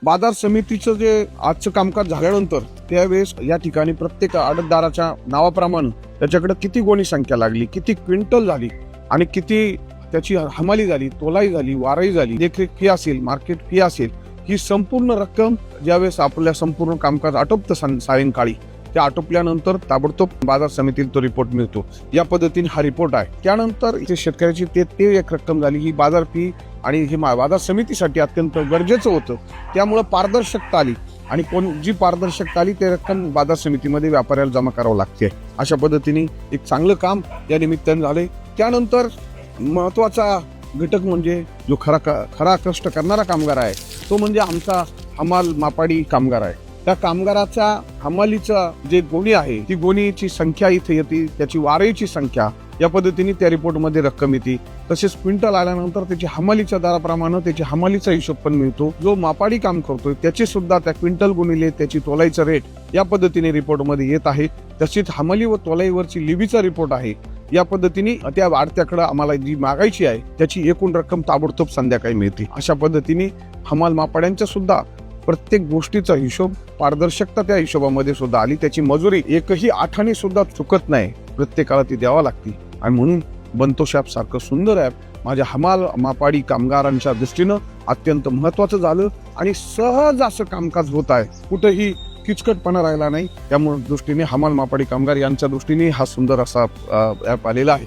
बाजार समितीचं जे आजचं कामकाज झाल्यानंतर त्यावेळेस या ठिकाणी प्रत्येक आडतदाराच्या नावाप्रमाणे त्याच्याकडे किती गोणी संख्या लागली, किती क्विंटल झाली आणि किती त्याची हमाली झाली, तोलाई झाली, वाराई झाली, देखरेख फी असेल, मार्केट फी असेल, ही संपूर्ण रक्कम ज्यावेळेस आपल्या संपूर्ण कामकाज आटोपतं सायंकाळी, त्या आटोपल्यानंतर ताबडतोब बाजार समितीला तो रिपोर्ट मिळतो. या पद्धतीने हा रिपोर्ट आहे. त्यानंतर इथे शेतकऱ्याची ते एक रक्कम झाली. ही बाजार फी आणि हे बाजार समितीसाठी अत्यंत गरजेचं होतं. त्यामुळं पारदर्शकता आली आणि जी पारदर्शकता आली ते रक्कम बाजार समितीमध्ये व्यापाऱ्याला जमा करावं लागते. अशा पद्धतीने एक चांगलं काम या निमित्तानं झालंय. त्यानंतर महत्वाचा घटक म्हणजे जो खरा कष्ट करणारा कामगार आहे तो म्हणजे आमचा हमाल मापाडी कामगार आहे. त्या कामगाराच्या हमालीचा जे गोणी आहे ती गोणीची संख्या इथे येते, त्याची वारईची संख्या, या पद्धतीने त्या रिपोर्टमध्ये रक्कम येते. तसेच क्विंटल आल्यानंतर त्याची हमालीच्या दराप्रमाणे त्याची हमालीचा हिशोब पण मिळतो. जो मापाडी काम करतोय त्याचे सुद्धा त्या क्विंटल गुणिले त्याची तोलाईचा रेट या पद्धतीने रिपोर्टमध्ये येत आहे. तसेच हमाली व तोलाईवरची लिबीचा रिपोर्ट आहे. या पद्धतीने त्या आडत्याकडे आम्हाला जी मागायची आहे त्याची एकूण रक्कम ताबडतोब संध्याकाळी मिळते. अशा पद्धतीने हमाल मापाड्यांचा सुद्धा प्रत्येक गोष्टीचा हिशोब, पारदर्शकता त्या हिशोबामध्ये सुद्धा आली. त्याची मजुरी एकही आठाने सुद्धा चुकत नाही, प्रत्येकाला ती द्यावा लागते. आणि म्हणून बंतोष ॲप सारखं सुंदर ॲप माझ्या हमाल मापाडी कामगारांच्या दृष्टीनं अत्यंत महत्वाचं झालं आणि सहज असं कामकाज होत आहे. कुठेही किचकटपणा राहिला नाही. त्यामुळे दृष्टीने हमाल मापाडी कामगार यांच्या दृष्टीने हा सुंदर असा ॲप आलेला आहे.